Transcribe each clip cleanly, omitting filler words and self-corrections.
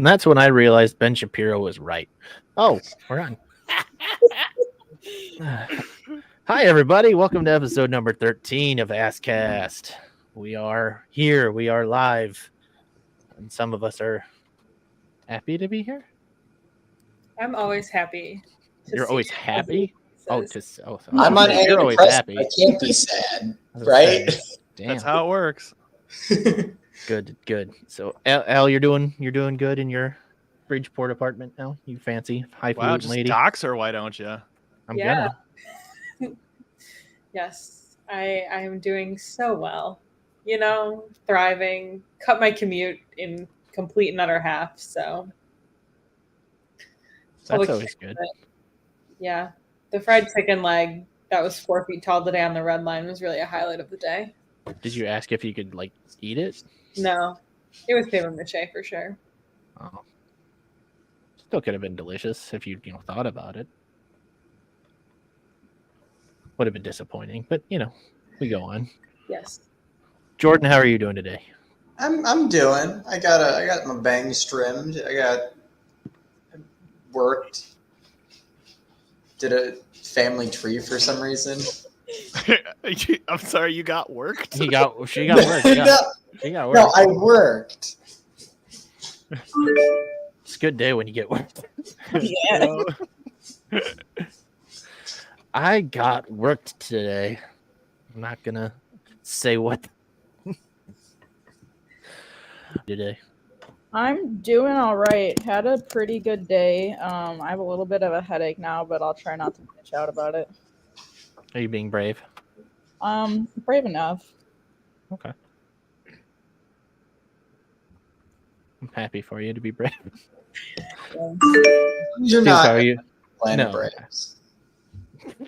And that's when I realized Ben Shapiro was right. Oh, we're on. Hi, everybody. Welcome to episode number 13 of ASScast. We are here. We are live. And some of us are happy to be here. I'm always happy. You're always happy? I'm unable always happy. I can't be sad, right? Damn. That's how it works. Good. So, Al, you're doing good in your Bridgeport apartment now. You fancy highfalutin lady. Dox her, why don't you? I'm gonna. Yes, I am doing so well. You know, thriving. Cut my commute in complete and utter half. So that's always good. Yeah, the fried chicken leg that was 4 feet tall today on the red line was really a highlight of the day. Did you ask if you could eat it? No, it was paper mache for sure. Oh, still could have been delicious if you thought about it. Would have been disappointing, but we go on. Yes. Jordan, how are you doing today? I'm doing. I got my bangs trimmed. I worked. Did a family tree for some reason. I'm sorry, you got worked? She got worked. She got worked. No, I worked. It's a good day when you get worked. Yeah. I got worked today. I'm not gonna say what today. I'm doing all right. Had a pretty good day. I have a little bit of a headache now, but I'll try not to bitch out about it. Are you being brave? Brave enough. Okay. I'm happy for you to be brave. You're not. How are you? Planet No. Braves.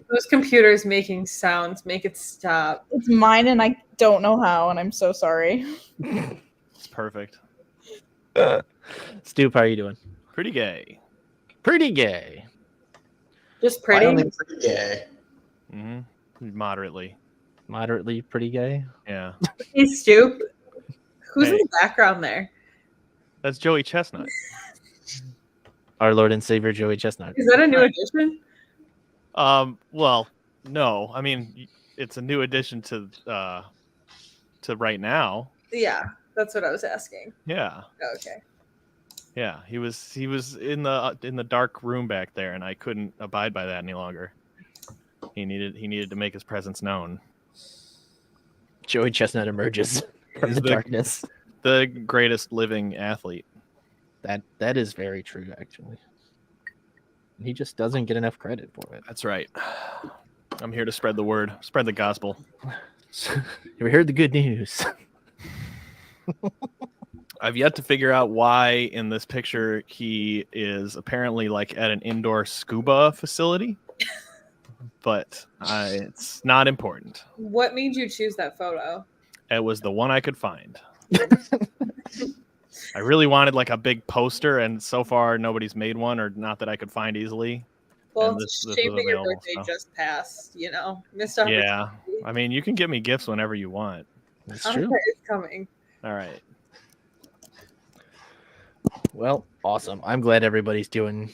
Those computers making sounds. Make it stop. It's mine, and I don't know how, and I'm so sorry. It's perfect. Stoop, how are you doing? Pretty gay. Pretty gay. Just pretty. Finally pretty gay. Mm-hmm. Moderately. Moderately pretty gay. Yeah. Hey, Stoop. Who's in Hey. the background there? That's Joey Chestnut. Our Lord and Savior Joey Chestnut. Is that a new addition? Well, no. I mean, it's a new addition to right now. Yeah, that's what I was asking. Yeah. Okay. Yeah, he was in the dark room back there, and I couldn't abide by that any longer. He needed to make his presence known. Joey Chestnut emerges from the darkness. The greatest living athlete. That is very true, actually. He just doesn't get enough credit for it. That's right. I'm here to spread the word, spread the gospel. We heard the good news. I've yet to figure out why in this picture he is apparently at an indoor scuba facility, but it's not important. What made you choose that photo? It was the one I could find. I really wanted a big poster, and so far nobody's made one, or not that I could find easily. Well, it's a shame that your birthday just passed, missed opportunity. Yeah, I mean, you can give me gifts whenever you want. That's true. It's coming. All right. Well, awesome. I'm glad everybody's doing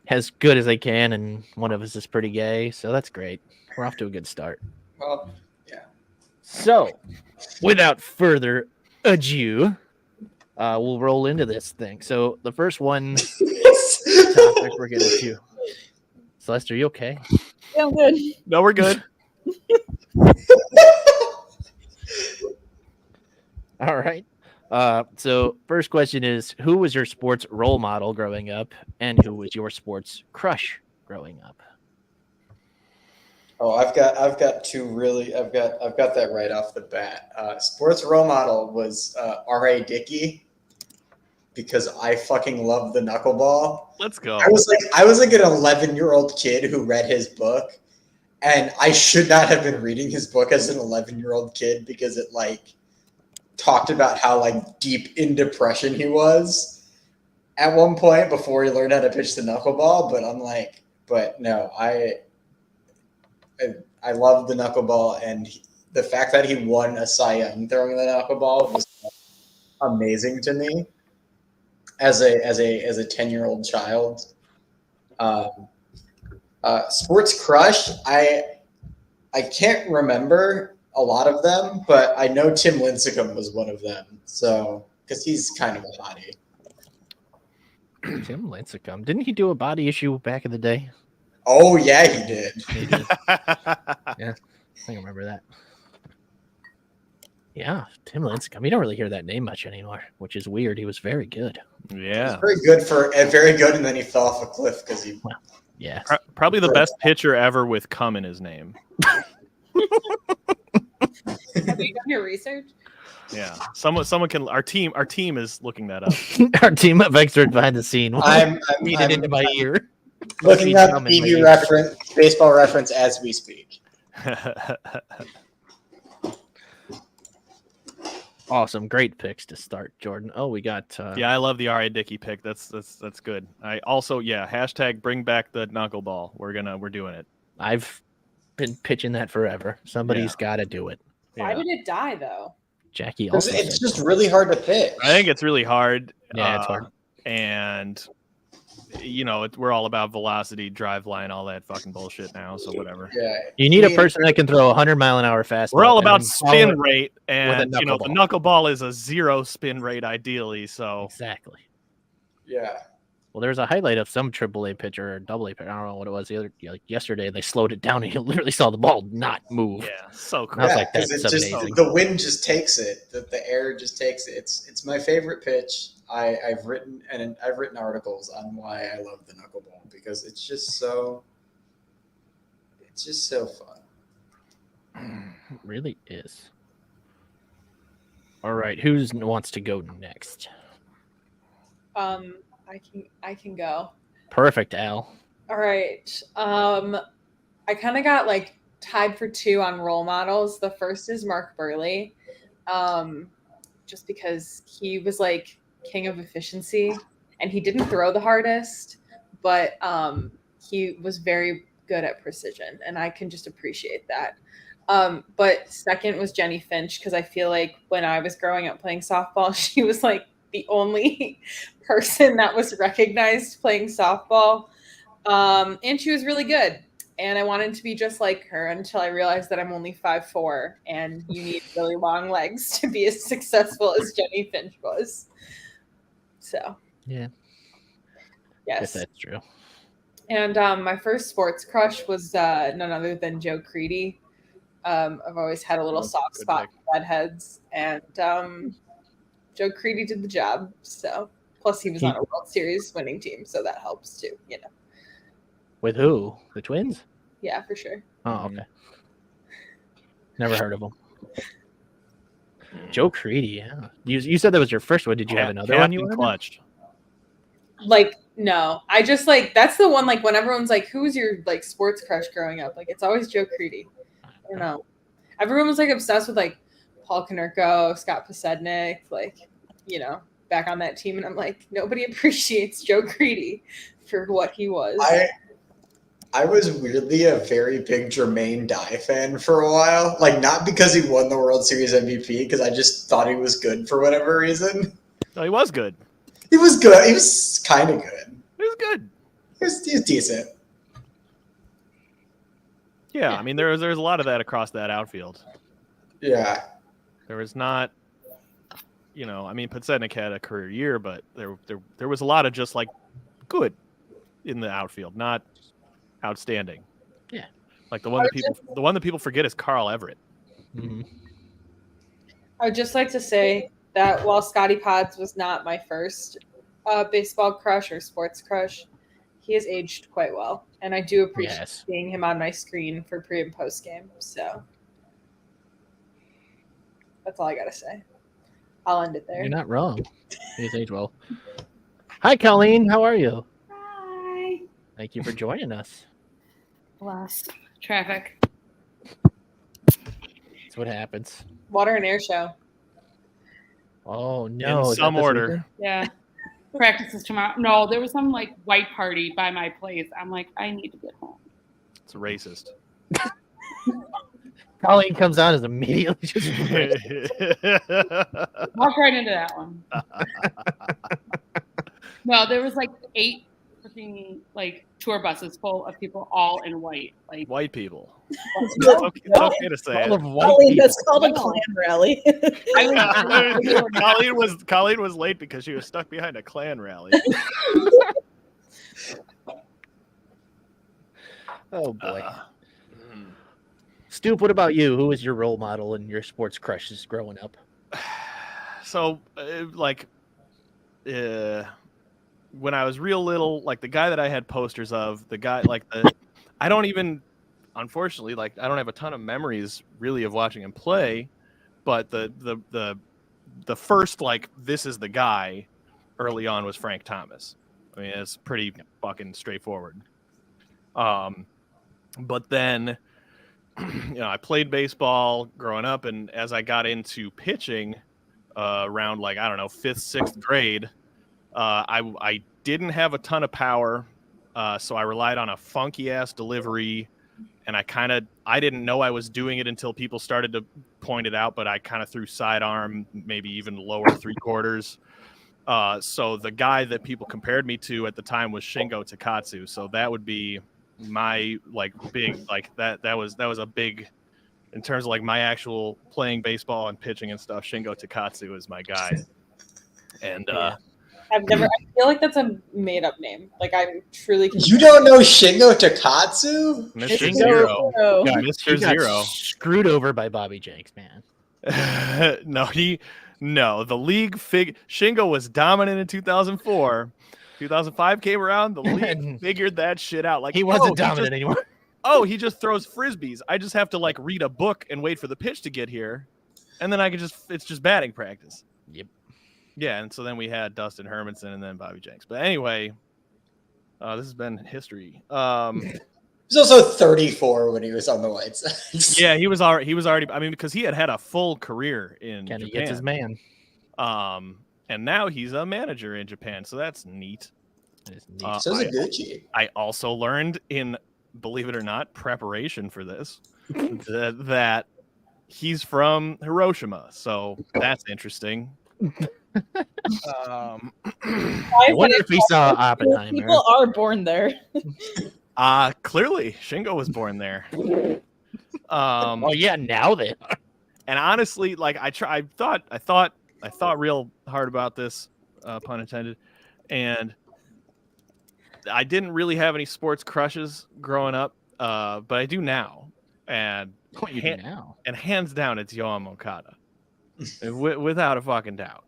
as good as they can, and one of us is pretty gay, so that's great. We're off to a good start. Well, yeah. So, without further ado, we'll roll into this thing. So, the first one topic we're going to do. Celeste, are you okay? Yeah, I'm good. No, we're good. All right. So first question is, who was your sports role model growing up, and who was your sports crush growing up? Oh, I've got two really. I've got that right off the bat. Sports role model was R.A. Dickey, because I fucking love the knuckleball. Let's go. I was like an 11-year-old kid who read his book, and I should not have been reading his book as an 11-year-old kid, because it talked about how deep in depression he was at one point before he learned how to pitch the knuckleball. But I'm but no, I love the knuckleball, and the fact that he won a Cy Young throwing the knuckleball was amazing to me. as a 10-year-old child. Sports Crush, I can't remember a lot of them, but I know Tim Lincecum was one of them. So, because he's kind of a hottie. Tim Lincecum. Didn't he do a body issue back in the day? Oh yeah, he did. He did. I remember that. Yeah, Tim Lincecum. You don't really hear that name much anymore, which is weird. He was very good. Yeah. Very good, and then he fell off a cliff because he. Well, yeah. Probably the best pitcher ever with "cum" in his name. Have you done your research? Yeah. Someone can. Our team is looking that up. Our team of experts behind the scene. I'm Read it into my ear. looking up TV reference, baseball reference as we speak. Awesome, great picks to start, Jordan. Oh, we got. Yeah, I love the R.A. Dickey pick. That's good. I also hashtag bring back the knuckleball. We're doing it. I've been pitching that forever. Somebody's got to do it. Why did it die though? Jackie also. It's just really hard to pitch. I think it's really hard. Yeah, it's hard. And we're all about velocity, drive line, all that fucking bullshit now. So whatever. Yeah, You need a person that can throw 100-mile-an-hour fastball. We're all about and spin rate, and with a the knuckleball is a 0 spin rate ideally. So exactly. yeah. Well, there was a highlight of some AAA pitcher or AA pitcher. I don't know what it was. Yesterday, they slowed it down, and you literally saw the ball not move. yeah, so cool. I was like, that's amazing. The wind just takes it. The air just takes it. It's my favorite pitch. I've written articles on why I love the knuckleball because it's just so fun. It really is. All right, who wants to go next? I can go. Perfect, Al. All right. I kind of got tied for 2 on role models. The first is Mark Burley, just because he was king of efficiency, and he didn't throw the hardest, but he was very good at precision, and I can just appreciate that. But second was Jenny Finch, because I feel like when I was growing up playing softball, she was the only person that was recognized playing softball. And she was really good. And I wanted to be just like her until I realized that I'm only 5'4", and you need really long legs to be as successful as Jenny Finch was. So, yeah. Yes. I guess that's true. And my first sports crush was none other than Joe Creedy. I've always had a little soft spot for redheads, and Joe Creedy did the job. So, plus he was on a World Series winning team, so that helps too, With who? The Twins? Yeah, for sure. Oh, okay. Never heard of them. Joe Creedy, yeah. You said that was your first one. Did you have another one you wanted? Clutched. No. I just that's the one when everyone's who was your sports crush growing up? It's always Joe Creedy. I don't know. Everyone was obsessed with Paul Konerko, Scott Pasednik, back on that team, and I'm nobody appreciates Joe Creedy for what he was. I was weirdly a very big Jermaine Dye fan for a while. Not because he won the World Series MVP, because I just thought he was good for whatever reason. No, he was good. He was good. He was kind of good. He was good. He was decent. Yeah, I mean, there's a lot of that across that outfield. Yeah. There was not, Pasednik had a career year, but there was a lot of just good in the outfield, not outstanding. Yeah. The one that people forget is Carl Everett. Mm-hmm. I would just like to say that while Scotty Pods was not my first baseball crush or sports crush, he has aged quite well, and I do appreciate seeing him on my screen for pre and post game. So that's all I gotta say. I'll end it there. You're not wrong. He has aged well. Hi, Colleen. How are you? Hi. Thank you for joining us. Bless. Traffic. That's what happens. Water and air show. Oh no! In Is some that this order. weekend? Yeah. Practices tomorrow. No, there was some white party by my place. I'm I need to get home. It's racist. Colleen comes out as immediately just. Walk right into that one. No, there was like 8 freaking like tour buses full of people all in white. Like White people. No, It's okay to say All it. of white Colleen, people. that's called a No. clan rally. Colleen was late because she was stuck behind a Klan rally. Oh boy. Mm. Stoop, what about you? Who was your role model and your sports crushes growing up? So, when I was real little, like the guy that I had posters of, the guy I don't even, unfortunately, like I don't have a ton of memories really of watching him play, but the first like this is the guy early on was Frank Thomas. I mean, it's pretty fucking straightforward. But then, I played baseball growing up, and as I got into pitching, around like I don't know 5th, 6th grade, I didn't have a ton of power, so I relied on a funky ass delivery, and I didn't know I was doing it until people started to point it out. But I kind of threw sidearm, maybe even lower 3/4. So the guy that people compared me to at the time was Shingo Takatsu. So that would be my like big like that was a big in terms of like my actual playing baseball and pitching and stuff. Shingo Takatsu is my guy. And I've never. I feel like that's a made up name. Like I'm truly. You don't know Shingo Takatsu? Mr. Shingo- Zero. Oh. Got- Mr. he got Zero. screwed over by Bobby Jenks, man. No, the league Shingo was dominant in 2004. 2005 came around, the league figured that shit out. Like He wasn't dominant anymore. He just throws frisbees. I just have to like read a book and wait for the pitch to get here, and then it's just batting practice. Yep. Yeah, and so then we had Dustin Hermanson and then Bobby Jenks. But anyway, this has been history. He was also 34 when he was on the White Sox. Yeah, he was already. I mean, because he had a full career in Kenny Japan. gets his man. And now he's a manager in Japan, so that's neat. That is neat. So is it Gucci. I also learned in, believe it or not, preparation for this, that he's from Hiroshima, so that's interesting. I wonder if he saw Oppenheimer. People are born there. Clearly, Shingo was born there. Oh yeah, now they are. And honestly, like I thought real hard about this, pun intended, and I didn't really have any sports crushes growing up, but I do now, and What you do now? and hands down, it's Yoan Okada, without a fucking doubt.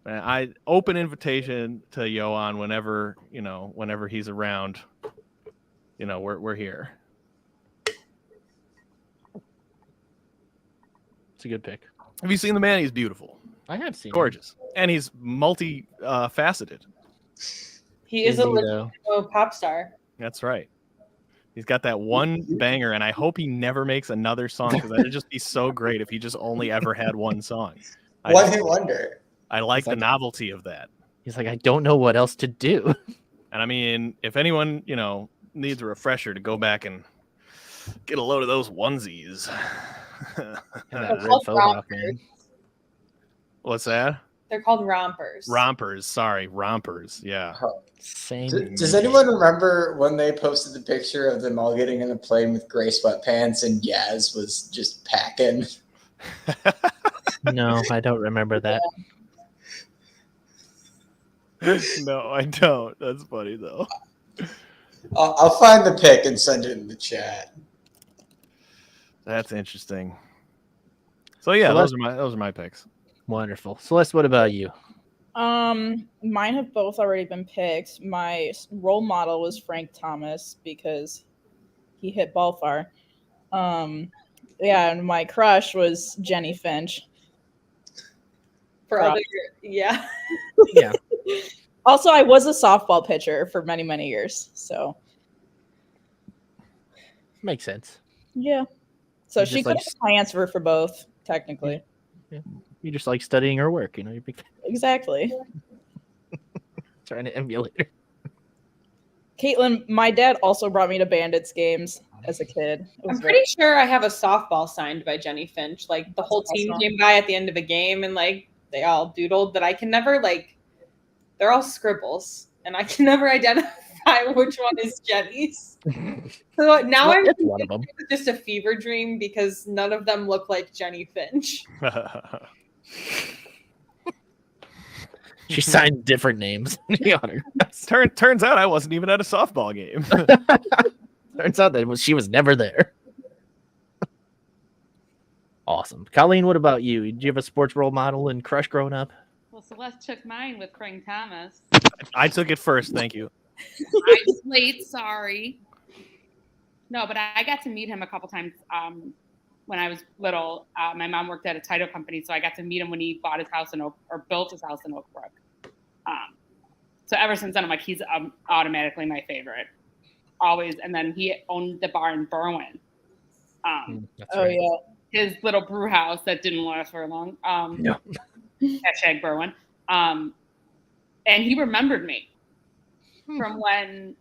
And I open invitation to Yoan whenever he's around. We're here. It's a good pick. Have you seen the man? He's beautiful, I have seen. gorgeous, and he's faceted. He is a Indeed, legit pop star. That's right. He's got that one banger, and I hope he never makes another song because that'd just be so great if he just only ever had one song. One hit wonder. I like the like- novelty of that. He's like, I don't know what else to do. And I mean, if anyone, needs a refresher to go back and get a load of those onesies. That They're red called faux hawk, rompers. man. What's that? They're called rompers. Rompers. Sorry, rompers. Yeah. Same. Does anyone remember when they posted the picture of them all getting in the plane with gray sweatpants and Yaz was just packing? No, I don't remember that. No, I don't. That's funny though. I'll find the pic and send it in the chat. That's interesting. So yeah, Well, those are my picks. Wonderful. Celeste, what about you? Mine have both already been picked. My role model was Frank Thomas because he hit ball far. Yeah, and my crush was Jenny Finch. For other, yeah. Yeah. Also, I was a softball pitcher for many, many years. So Makes sense. yeah. So You she just could like- have my answer for both, technically. You just like studying her work, you're big Exactly. trying to emulate her. Caitlin, my dad also brought me to Bandits games as a kid. It was I'm pretty sure I have a softball signed by Jenny Finch. Like the whole That's team awesome. came by at the end of a game and like they all doodled, but I can never like they're all scribbles, and I can never identify which one is Jenny's. So now I'm It's one of them. just a fever dream because none of them look like Jenny Finch. She signed different names in the autographs. Turns out I wasn't even at a softball game. Turns out that she was never there. Awesome. Colleen, what about you? Did you have a sports role model and crush growing up? Well, Celeste took mine with Frank Thomas. I took it first, thank you. I was late, sorry. No, but I got to meet him a couple times when I was little. My mom worked at a title company, so I got to meet him when he bought his house in built his house in Oak Brook. So ever since then, I'm like, he's automatically my favorite. Always. And then he owned the bar in Berwyn. That's right. yeah. His little brew house that didn't last very long. No. Hashtag Berwyn. And he remembered me from when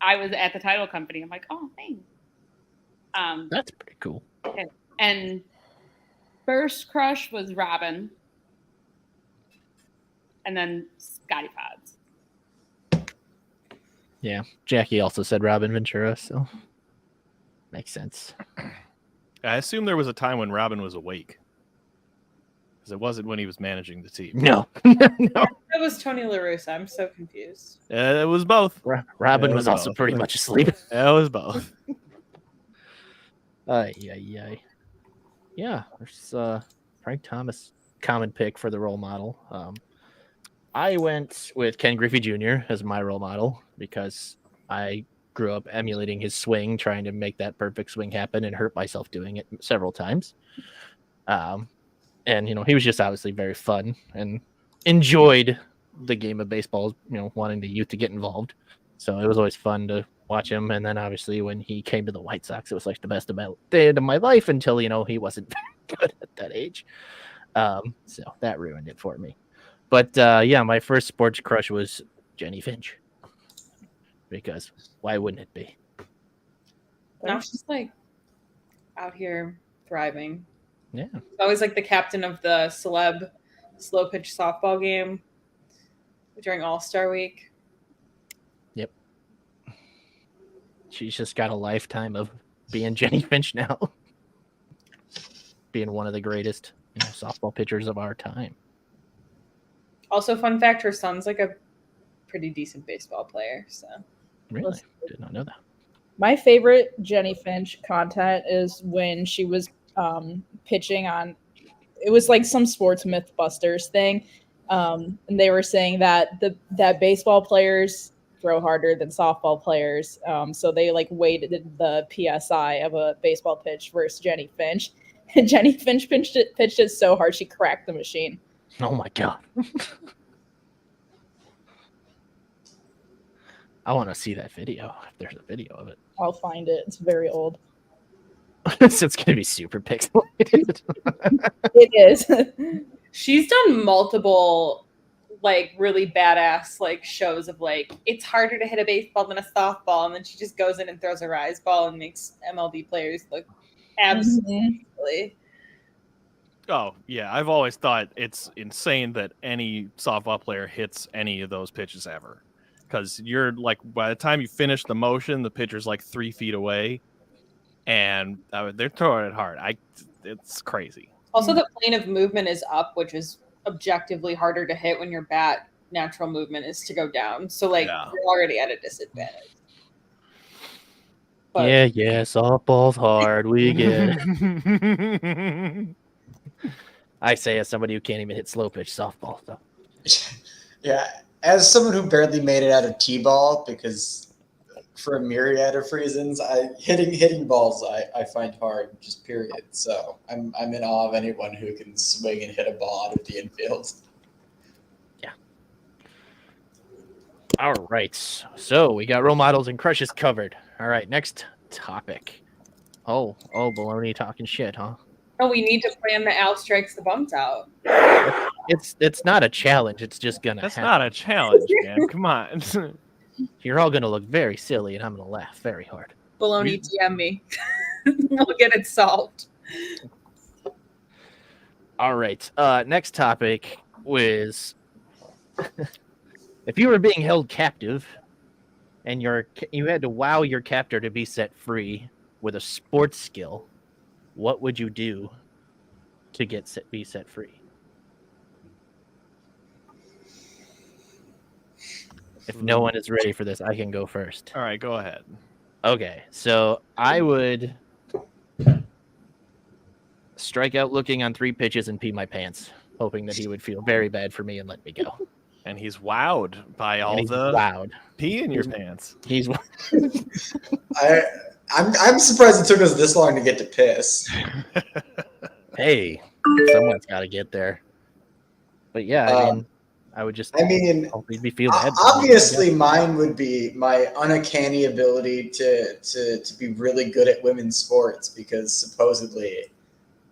I was at the title company. I'm like, oh, thanks. That's pretty cool. And first crush was Robin. And then Scotty Pods. Yeah. Jackie also said Robin Ventura, so makes sense. I assume there was a time when Robin was awake. Because it wasn't when he was managing the team. No. No. That was Tony La Russa. I'm so confused. It was both. Robin It was was also both. pretty much asleep. It was both. Yeah. There's Frank Thomas, common pick for the role model. I went with Ken Griffey Jr. as my role model because I grew up emulating his swing, trying to make that perfect swing happen, and hurt myself doing it several times. And he was just obviously very fun and enjoyed the game of baseball, wanting the youth to get involved. So it was always fun to watch him. And then obviously when he came to the White Sox, it was like the best day of my life until, he wasn't very good at that age. So that ruined it for me. But my first sports crush was Jenny Finch. Because why wouldn't it be? Now she's like out here thriving. Yeah. Always like the captain of the celeb slow pitch softball game during All-Star Week. Yep. She's just got a lifetime of being Jenny Finch now. Being one of the greatest softball pitchers of our time. Also, fun fact, her son's like a pretty decent baseball player. So Really? Did not know that. My favorite Jenny Finch content is when she was pitching on, it was like some sports Mythbusters thing. And they were saying that that baseball players throw harder than softball players. So they weighted the PSI of a baseball pitch versus Jenny Finch. And Jenny Finch pitched it so hard she cracked the machine. Oh my God. I want to see that video, if there's a video of it. I'll find it. It's very old. So it's going to be super pixelated. It is. she's done multiple really badass shows of it's harder to hit a baseball than a softball, and then she just goes in and throws a rise ball and makes MLB players look absolutely silly. Oh, yeah. I've always thought it's insane that any softball player hits any of those pitches ever. Because you're by the time you finish the motion, the pitcher's 3 feet away, and they're throwing it hard. It's crazy. Also, the plane of movement is up, which is objectively harder to hit when your bat natural movement is to go down. So you're already at a disadvantage. But Yeah, softball's hard. We get it. I say as somebody who can't even hit slow pitch softball. So. Yeah, as someone who barely made it out of T-ball because for a myriad of reasons, hitting balls I find hard, just period. So I'm in awe of anyone who can swing and hit a ball out of the infield. Yeah. All right. So we got role models and crushes covered. All right, next topic. Oh, baloney talking shit, huh? Oh, we need to plan the Al strikes the bumps out. It's not a challenge. It's just gonna That's happen. not a challenge, man. Come on. You're all gonna look very silly, and I'm gonna laugh very hard. Baloney, DM me. We'll get it solved. All right. Next topic was If you were being held captive and you had to wow your captor to be set free with a sports skill, what would you do to be set free? If no one is ready for this, I can go first. All right, go ahead. Okay, so I would strike out looking on 3 pitches and pee my pants, hoping that he would feel very bad for me and let me go. And he's wowed by all And he's the wowed. pee in your pants. He's I'm surprised it took us this long to get to piss. hey, someone's got to get there. But yeah, I mean, I would just. I mean, hope he'd feel bad. Obviously, mine would be my uncanny ability to be really good at women's sports because supposedly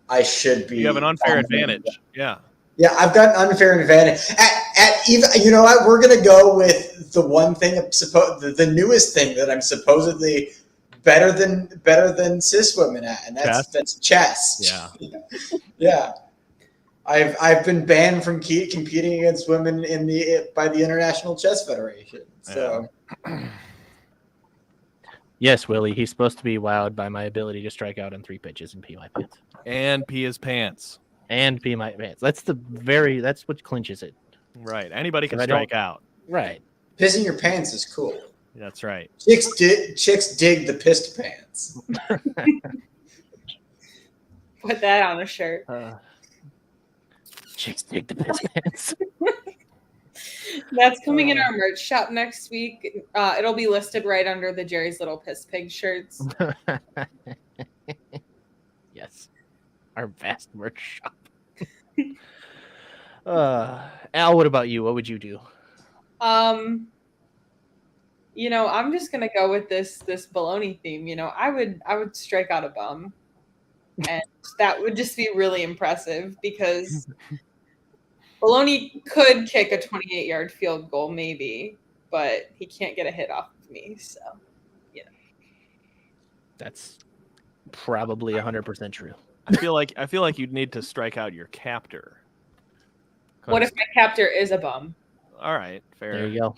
I should be. You have an unfair advantage. Yeah. Yeah, I've got an unfair advantage. At even, you know what? We're gonna go with the one thing. The newest thing that I'm supposedly better than cis women at, and that's chess. Yeah. Yeah. I've been banned from competing against women by the International Chess Federation. So. Yeah. Yes, Willie. He's supposed to be wowed by my ability to strike out on 3 pitches and pee my pants. And pee his pants. And pee my pants. That's what clinches it. Right. Anybody can I strike out. Right. Pissing your pants is cool. That's right. Chicks dig the pissed pants. Put that on a shirt. Chicks dig the pissed pants. That's coming in our merch shop next week. It'll be listed right under the Jerry's Little Piss Pig shirts. Yes. Our vast merch shop. Al, what about you? What would you do? I'm just gonna go with this baloney theme. I would strike out a bum, and that would just be really impressive because baloney could kick a 28-yard field goal, maybe, but he can't get a hit off of me. So, that's probably 100% true. I feel like you'd need to strike out your captor. What if my captor is a bum? All right, fair. There you go.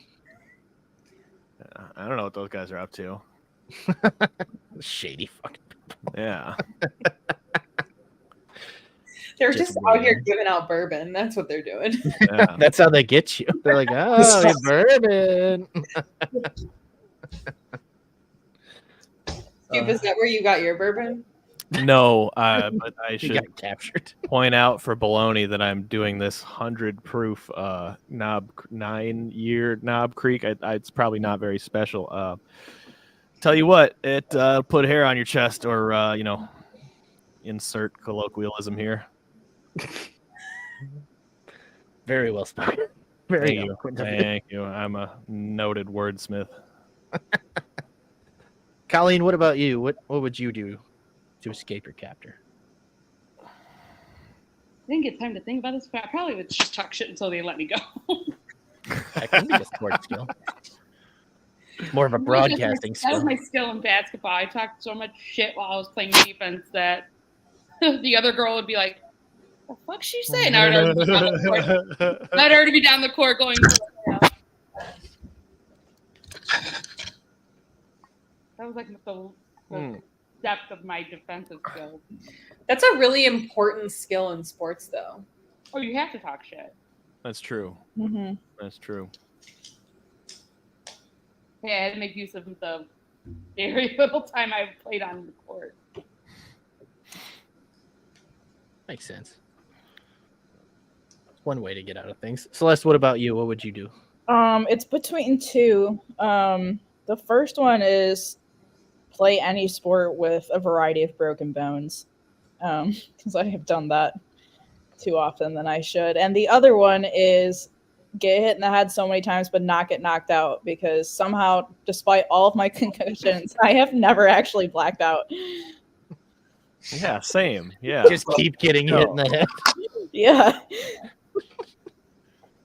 I don't know what those guys are up to. Shady fucking. Yeah. They're just out here giving out bourbon. That's what they're doing. Yeah. That's how they get you. They're like, oh, bourbon. Steve, is that where you got your bourbon? No, but I should got captured. point out for baloney that I'm doing this 100 proof 9-year Knob Creek. It's probably not very special. Tell you what, it put hair on your chest, or insert colloquialism here. Very well spoken. Thank you. I'm a noted wordsmith. Colleen, what about you? What would you do to escape your captor? I didn't get time to think about this, but I probably would just talk shit until they let me go. That can be a sports skill. More of a broadcasting That skill. was my skill in basketball. I talked so much shit while I was playing defense that the other girl would be like, "The fuck she saying?" I'd already be down the court going. That was like the depth of my defensive skills. That's a really important skill in sports, though. Oh, you have to talk shit. That's true. Mm-hmm. That's true. Yeah, I had to make use of the very little time I played on the court. Makes sense. One way to get out of things. Celeste, what about you? What would you do? It's between two. The first one is play any sport with a variety of broken bones, because I have done that too often than I should. And the other one is get hit in the head so many times but not get knocked out, because somehow, despite all of my concussions, I have never actually blacked out. Yeah, same. Yeah. Just keep getting hit in the head. Yeah.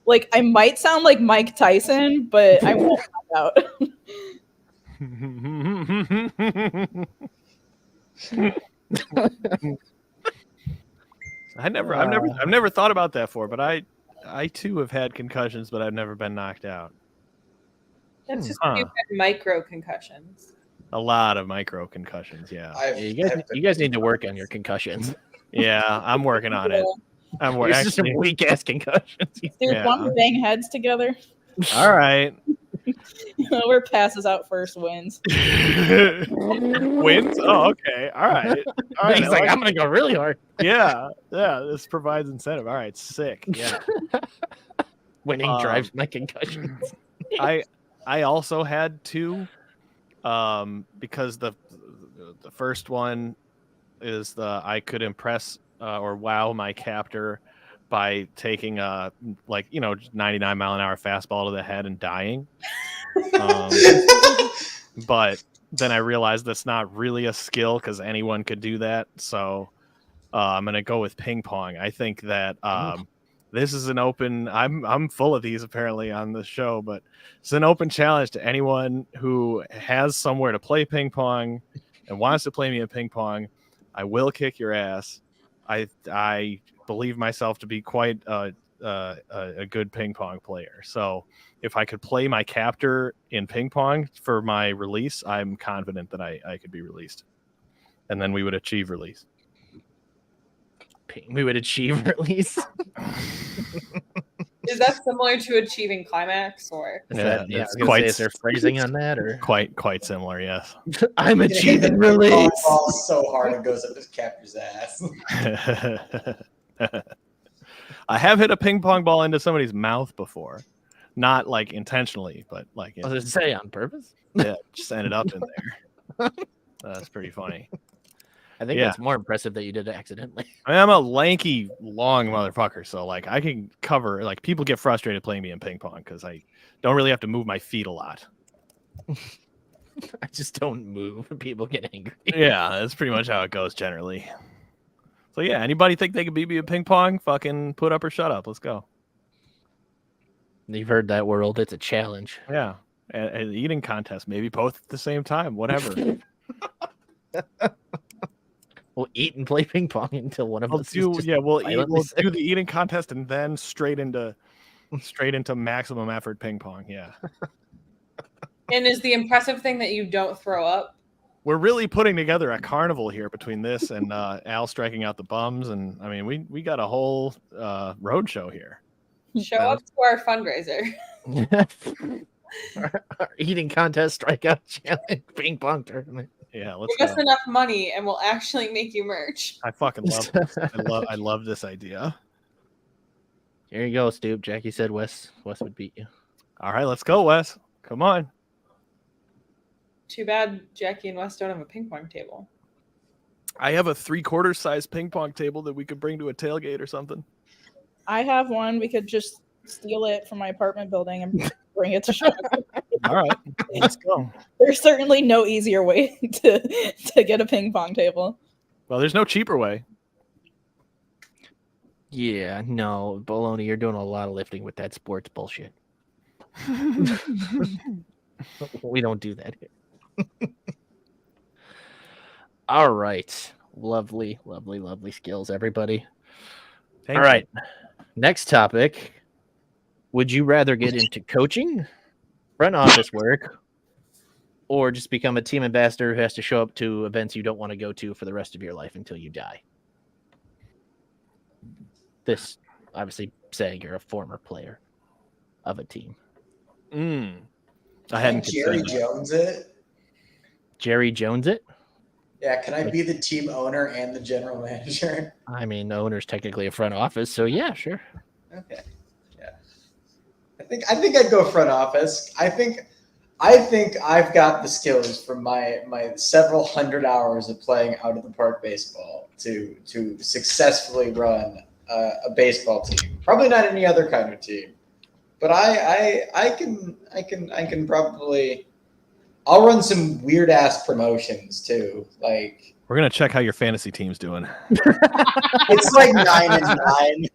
Like, I might sound like Mike Tyson, but I won't knock out. I've never thought about that before, but I too have had concussions, but I've never been knocked out. That's just Huh. stupid micro concussions. A lot of micro concussions. Yeah. You guys need to work on your concussions. Yeah, I'm working on it. It's just some weak ass concussions. Dude, Yeah. want to bang heads together? All right. Whoever passes out first wins. Wins? Oh, okay. All right. All right. He's like, I'm gonna go really hard. Yeah. This provides incentive. All right. Sick. Yeah. Winning drives my concussions. I also had two, because the first one is I could impress or wow my captor by taking a 99-mile-an-hour fastball to the head and dying. But then I realized that's not really a skill because anyone could do that. So I'm gonna go with ping pong. I think that this is an open. I'm full of these apparently on the show, but it's an open challenge to anyone who has somewhere to play ping pong and wants to play me in ping pong. I will kick your ass. I believe myself to be quite a good ping pong player. So if I could play my captor in ping pong for my release, I'm confident that I could be released, and then we would achieve release. We would achieve release. Is that similar to achieving climax, or? It's quite. Is there phrasing on that, or quite similar? Yes. I'm Hit achieving the release. ball so hard it goes up his captor's ass. I have hit a ping pong ball into somebody's mouth before, not like intentionally, but like I was gonna say on purpose. yeah, just ended up in there. That's pretty funny. I think that's more impressive that you did it accidentally. I mean, I'm a lanky, long motherfucker, so like I can cover. Like people get frustrated playing me in ping pong because I don't really have to move my feet a lot. I just don't move. People get angry. Yeah, that's pretty much how it goes generally. So yeah, anybody think they could beat me in ping pong? Fucking put up or shut up. Let's go. You've heard that, world. It's a challenge. Yeah, an eating contest, maybe both at the same time. Whatever. We'll eat and play ping pong until one of us. We'll do the eating contest and then straight into maximum effort ping pong. Yeah. And is the impressive thing that you don't throw up? We're really putting together a carnival here between this and Al striking out the bums, and I mean we got a whole road show here. Show up to our fundraiser. Our eating contest, strikeout challenge, ping pong tournament. Yeah, let's Give go. us enough money, and we'll actually make you merch. I fucking love this. I love this idea. Here you go, Stoop. Jackie said Wes would beat you. All right, let's go, Wes. Come on. Too bad Jackie and Wes don't have a ping pong table. I have a 3/4 size ping pong table that we could bring to a tailgate or something. I have one. We could just steal it from my apartment building and bring it to Chicago. All right, let's go. There's certainly no easier way to get a ping pong table. Well, there's no cheaper way. Yeah, no, Baloney, you're doing a lot of lifting with that sports bullshit. We don't do that here. All right. Lovely skills, everybody. Thank All you. right. Next topic. Would you rather get into coaching, front office work, or just become a team ambassador who has to show up to events you don't want to go to for the rest of your life until you die? This, obviously, saying you're a former player of a team. I hadn't Jerry considered that. Jones it. Jerry Jones it? Yeah, can I be the team owner and the general manager? I mean, the owner's technically a front office, so yeah, sure. Okay. Yeah. I think I'd go front office. I think I've got the skills from my several hundred hours of playing out of the park baseball to successfully run a baseball team. Probably not any other kind of team, but I can probably. I'll run some weird ass promotions too. Like We're gonna check how your fantasy team's doing. it's like 9-9.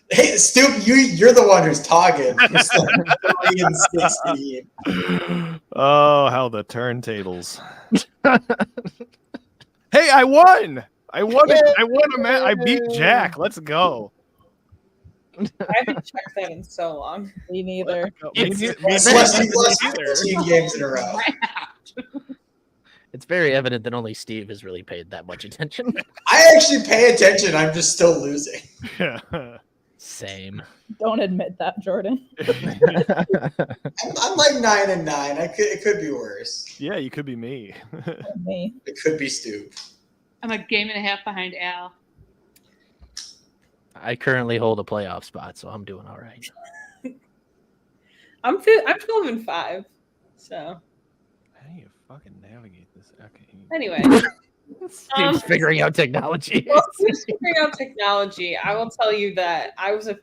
Hey, Stoop, you're the one who's talking. It's like 3-16. Oh, how the turntables! Hey, I won! I beat Jack. Let's go. I haven't checked that in so long. Me neither. Celeste, you've lost 15 games in a row. It's very evident that only Steve has really paid that much attention. I actually pay attention. I'm just still losing. Same. Don't admit that, Jordan. I'm like 9-9. It could be worse. Yeah, you could be me. Me. It could be Stu. I'm a game and a half behind Al. I currently hold a playoff spot, so I'm doing all right. I'm 12-5. So How do you fucking navigate this? Okay. anyway, Steve's figuring out technology. well, Steve's figuring out technology. I will tell you that I was a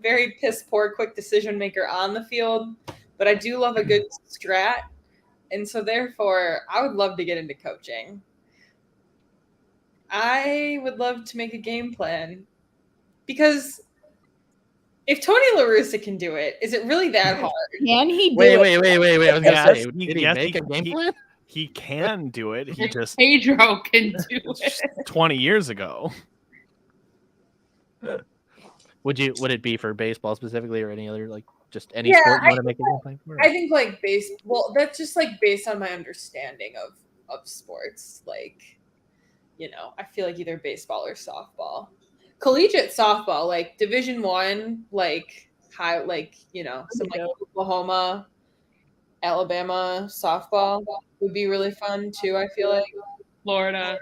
very piss poor quick decision maker on the field, but I do love a good strat, and so therefore I would love to get into coaching. I would love to make a game plan. Because if Tony La Russa can do it, is it really that hard? Can he do Wait. it? I was gonna Yes, say, did he yes, make a game plan? He can do it. He just Pedro can do it. 20 years ago. Would it be for baseball specifically, or any other just any Yeah, sport you want to make a game plan for? I think well, that's just based on my understanding of sports. I feel like either baseball or softball. Collegiate softball, Division I, high, some Oklahoma, Alabama softball would be really fun too. I feel like Florida.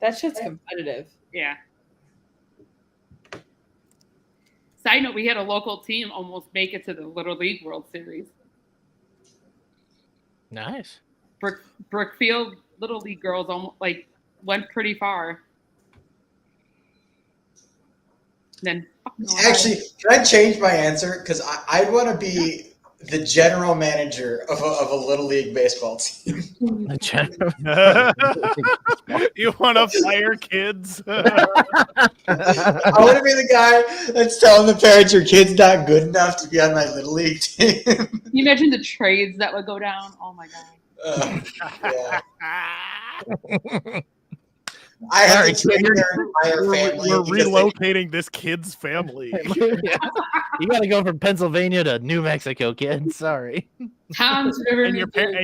that shit's competitive. Yeah. Side note, we had a local team almost make it to the Little League World Series. Nice. Brookfield Little League girls almost went pretty far. Then Actually, can I change my answer? Because I want to be the general manager of a Little League baseball team. You want to fire kids? I want to be the guy that's telling the parents your kid's not good enough to be on my Little League team. Can you imagine the trades that would go down? Oh my god. Yeah. I have to trade their entire family. We're relocating this kid's family. You got to go from Pennsylvania to New Mexico, kid. Sorry. Tom's River. and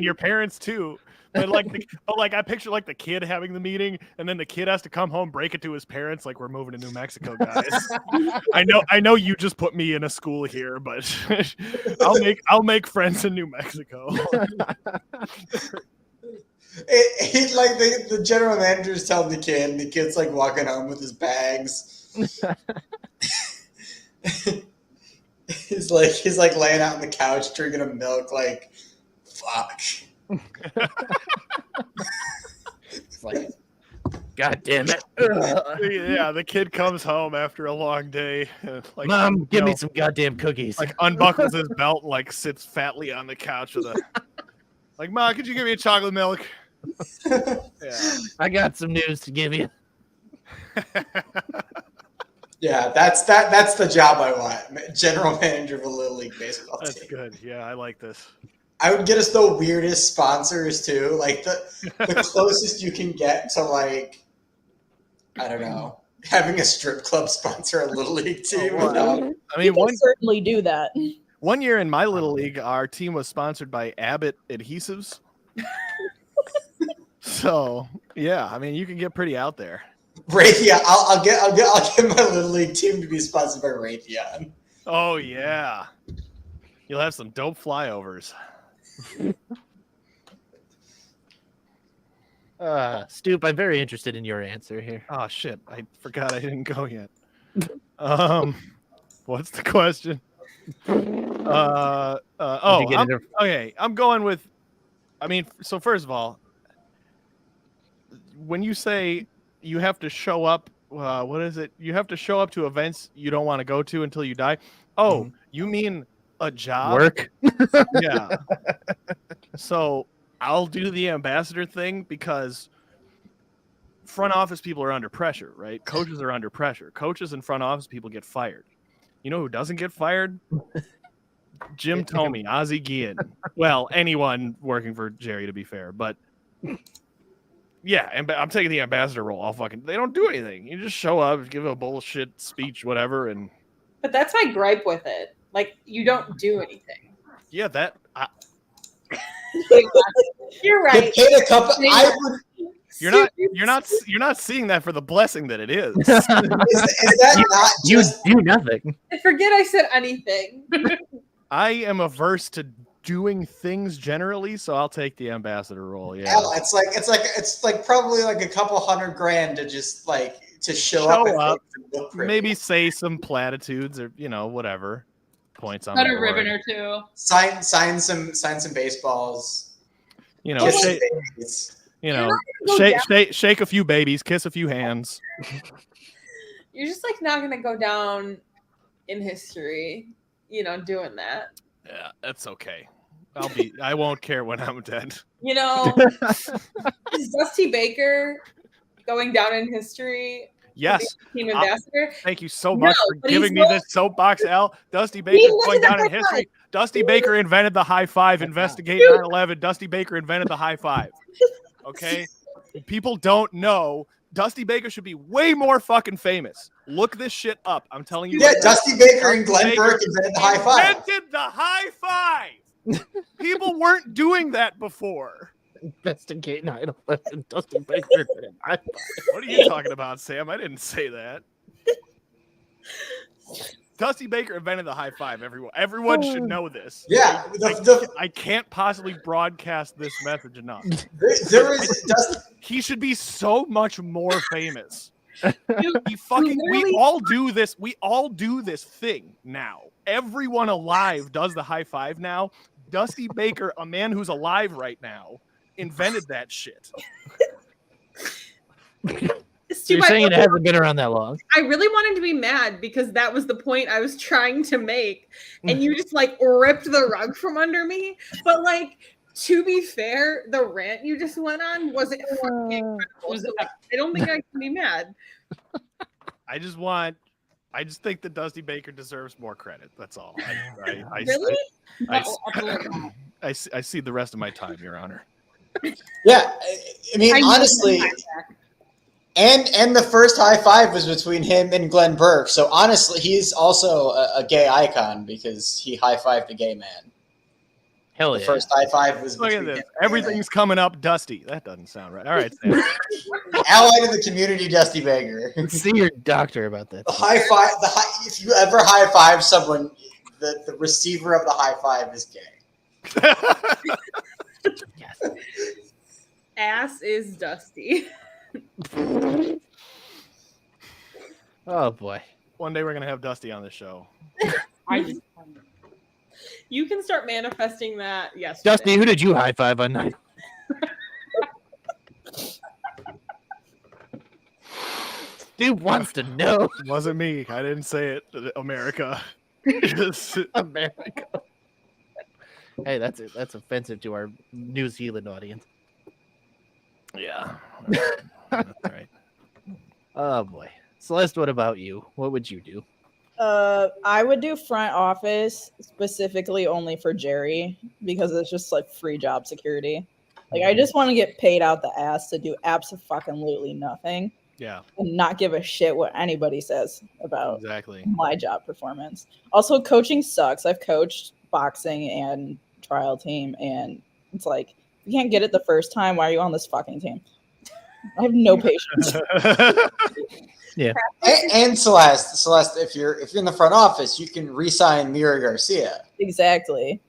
your parents too. But I picture the kid having the meeting, and then the kid has to come home, break it to his parents, we're moving to New Mexico, guys. I know you just put me in a school here, but I'll make friends in New Mexico. The general manager's telling the kid, and the kid's walking home with his bags. he's laying out on the couch drinking a milk, fuck. It's God damn it. Yeah, the kid comes home after a long day. Mom, give me some goddamn cookies. Unbuckles his belt and sits fatly on the couch with a Mom, could you give me a chocolate milk? Yeah. I got some news to give you. Yeah, that's the job I want. General manager of a Little League baseball team. That's good. Yeah, I like this. I would get us the weirdest sponsors too. The closest you can get to I don't know, having a strip club sponsor a Little League team. Oh, wow. I mean, you can certainly do that. One year in my Little League, our team was sponsored by Abbott Adhesives. So yeah, I mean, you can get pretty out there. Raytheon, I'll get my Little League team to be sponsored by Raytheon. Oh yeah, you'll have some dope flyovers. Stoop, I'm very interested in your answer here. Oh shit, I forgot I didn't go yet. What's the question? Okay, I'm going with. I mean, so first of all, when you say you have to show up, what is it? You have to show up to events you don't want to go to until you die. Oh, you mean a job? Work? Yeah. So I'll do the ambassador thing because front office people are under pressure, right? Coaches are under pressure. Coaches and front office people get fired. You know who doesn't get fired? Jim Tomey, Ozzie Guillen. Well, anyone working for Jerry, to be fair, but yeah, and I'm taking the ambassador role. They don't do anything. You just show up, give a bullshit speech, whatever, and But that's my gripe with it. Like, you don't do anything. Yeah, that You're Get right. paid a couple. I would. you're not seeing that for the blessing that it is. Is that not You just? do nothing. I forget I said anything. I am averse to doing things generally, so I'll take the ambassador role. Yeah, Hell, it's like probably like a couple $100,000 to just like to show up. Show at up, things and look pretty. maybe say some platitudes or whatever points on Cut the a ribbon board. or two. sign some baseballs. Kiss, Kiss babies. shake a few babies, kiss a few hands. You're just like not gonna go down in history, doing that. Yeah, that's okay. I won't care when I'm dead. Is Dusty Baker going down in history? Yes. Team ambassador. Thank you so much for but giving me he's this soapbox, Al. Dusty Baker going down in history. Dusty Baker invented the high five. Investigate 9/11. Dusty Baker invented the high five. Okay? People don't know. Dusty Baker should be way more fucking famous. Look this shit up. I'm telling you. Yeah, right now. Dusty Baker and Glenn Burke invented the high five. Invented the high five. People weren't doing that before. Investigate 9/11. Dusty Baker. What are you talking about, Sam? I didn't say that. Dusty Baker invented the high five. Everyone should know this. Yeah, I can't possibly broadcast this message enough. there is Dusty. He should be so much more famous. We literally- all do this. We all do this thing now. Everyone alive does the high five now. Dusty Baker, a man who's alive right now, invented that shit. You're saying it hasn't been around that long. I really wanted to be mad because that was the point I was trying to make, and you just like ripped the rug from under me. But like, to be fair, the rant you just went on wasn't fucking incredible. So I don't think I can be mad. I just think that Dusty Baker deserves more credit. That's all. Really? I see the rest of my time, Your Honor. Yeah, I mean, honestly, and the first high five was between him and Glenn Burke. So honestly, he's also a gay icon because he high fived a gay man. Hell The yeah. first high five was Look at between this. him and Everything's coming up Dusty. That doesn't sound right. All right, Sam. ally to the community, Dusty Baker. See your doctor about that. The high five. If you ever high five someone, the receiver of the high five is gay. Yes. Ass is Dusty. Oh boy. One day we're gonna have Dusty on the show. You can start manifesting that. Yes, Dusty, who did you high five on night? Dude wants to know. It wasn't me. I didn't say it. America. America. Hey, that's it. That's offensive to our New Zealand audience. Yeah. That's right. Oh boy. Celeste, what about you? What would you do? I would do front office specifically only for Jerry because it's just like free job security. Like I just want to get paid out the ass to do absolutely nothing Yeah, and not give a shit what anybody says about exactly. my job performance. Also, coaching sucks. I've coached boxing and trial team, and it's like if you can't get it the first time, why are you on this fucking team? I have no patience. And Celeste, if you're in the front office, you can re-sign Mira Garcia. Exactly.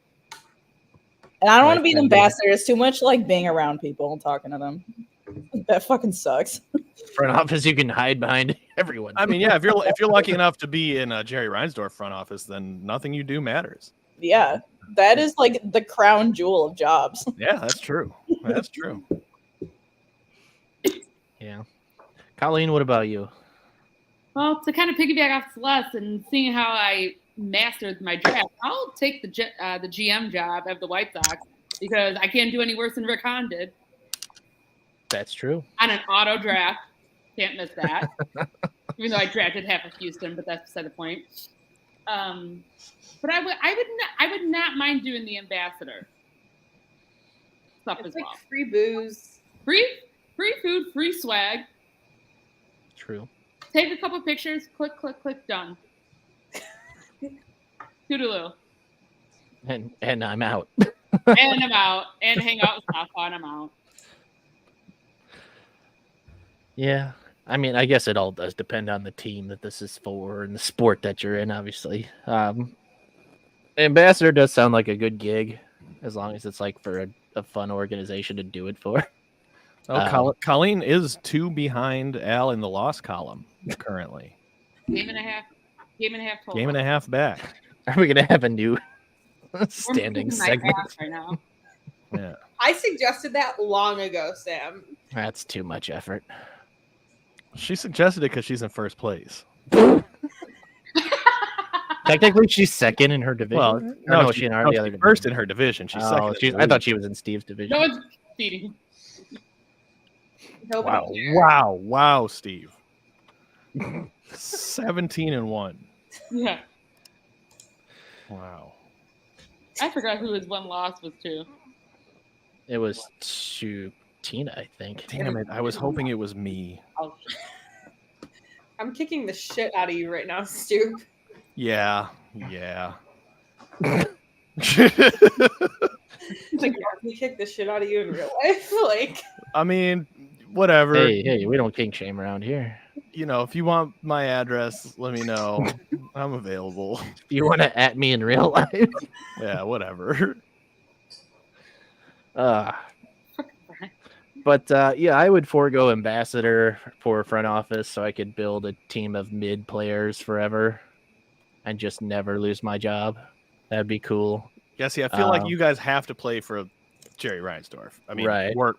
And I don't want to be an Right, ambassador. It's too much like being around people and talking to them. That fucking sucks. Front office, you can hide behind everyone. I mean, yeah, if you're lucky enough to be in a Jerry Reinsdorf front office, then nothing you do matters. Yeah. That is like the crown jewel of jobs. Yeah, that's true. That's true. Yeah. Colleen, what about you? Well, to kind of piggyback off Celeste and seeing how I mastered my draft, I'll take the GM job of the White Sox because I can't do any worse than Rick Hahn did That's true. on an auto draft. Can't miss that. Even though I drafted half of Houston, but that's beside the point. But I would not mind doing the ambassador stuff It's as like well. free booze. Free food, free swag. True. Take a couple pictures, click, done. Toodaloo. And I'm out. And I'm out. And hang out with Safa, and I'm out. Yeah. I mean, I guess it all does depend on the team that this is for and the sport that you're in, obviously. Ambassador does sound like a good gig, as long as it's like for a fun organization to do it for. Colleen is 2 behind Al in the loss column currently. Game and a half total. Game and a half back. Are we going to have a new We're standing kicking my segment? ass right now. Yeah. I suggested that long ago, Sam. That's too much effort. She suggested it because she's in first place. Technically, she's second in her division. Well, no, she's in the other division. first in her division. She's second. Oh, I thought she was in Steve's division. No one's feeding. Nobody Wow, Steve. 17-1. Yeah. Wow. I forgot who his one loss was to. It was to Tina, I think. Damn it! I was hoping it was me. Oh, I'm kicking the shit out of you right now, Stu. Yeah. Like, we kick the shit out of you in real life. Like, I mean, whatever. Hey, we don't king shame around here. You know, if you want my address, let me know. I'm available. If you want to at me in real life. Yeah, whatever. But yeah, I would forego ambassador for front office so I could build a team of mid players forever and just never lose my job. That'd be cool. Yeah, see, I feel like you guys have to play for Jerry Reinsdorf. I mean, Right, work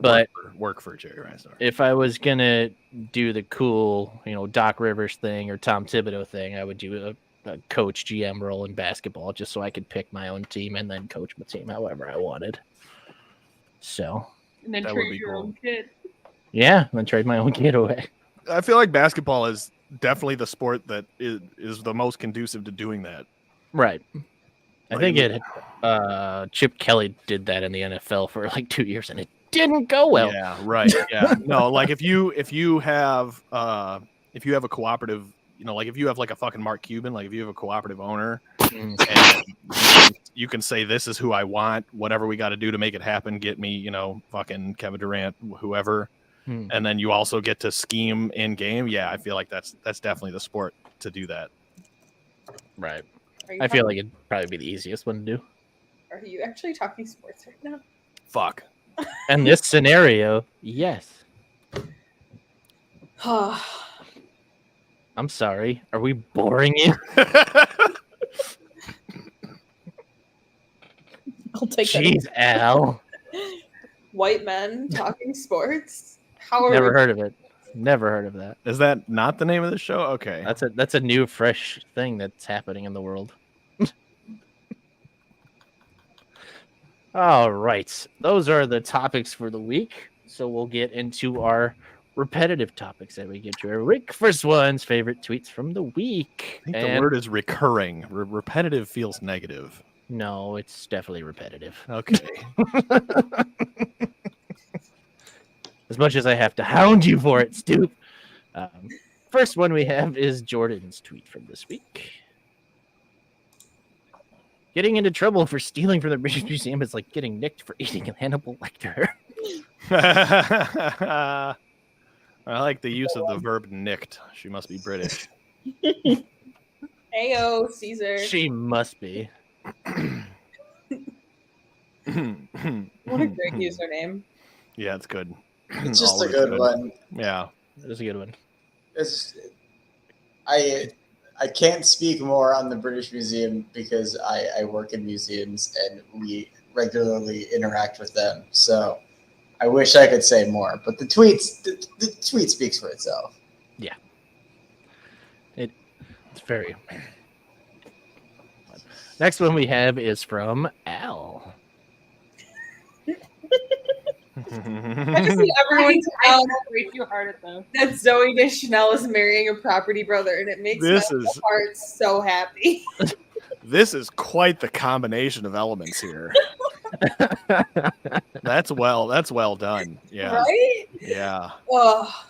for Jerry Reinsdorf. If I was gonna do the cool, Doc Rivers thing or Tom Thibodeau thing, I would do a coach GM role in basketball just so I could pick my own team and then coach my team however I wanted. So. and then That would trade be your cool. own kid. Yeah, then trade my own kid away. I feel like basketball is definitely the sport that is the most conducive to doing that. Right. I Like, think Chip Kelly did that in the NFL for like 2 years and it didn't go well. Yeah, right. Yeah. No, like if you have a cooperative, like if you have like a fucking Mark Cuban, like if you have a cooperative owner and you can say, this is who I want, whatever we got to do to make it happen, get me, fucking Kevin Durant, whoever. And then you also get to scheme in game. Yeah, I feel like that's definitely the sport to do that. Right. are you I feel like talking- it'd probably be the easiest one to do. Are you actually talking sports right now? Fuck. And this scenario, yes. Oh, I'm sorry. Are we boring you? I'll take Jeez, Al. white men talking sports? How are Never we? heard of it. Never heard of that. Is that not the name of the show? Okay. That's a new, fresh thing that's happening in the world. All right. Those are the topics for the week. So we'll get into our repetitive topics that we get to every week. First one's favorite tweets from the week. I think the word is recurring. Repetitive feels negative. No, it's definitely repetitive. Okay. As much as I have to hound you for it, Stu. First one we have is Jordan's tweet from this week. Getting into trouble for stealing from the British Museum is like getting nicked for eating Hannibal Lecter. I like the use of the verb nicked. She must be British. Ayo, Caesar. She must be. What a great username. Yeah, it's good. It's just a Always good one. Yeah. That is a good one. I can't speak more on the British Museum because I work in museums and we regularly interact with them. So I wish I could say more, but the tweet speaks for itself. Yeah. It's very. Next one we have is from Al. I just see everyone I way too hard at those. that Zoe Deschanel is marrying a property brother, and it makes This my is- heart so happy. This is quite the combination of elements here. That's well done. Yeah. Right? Yeah. Oh.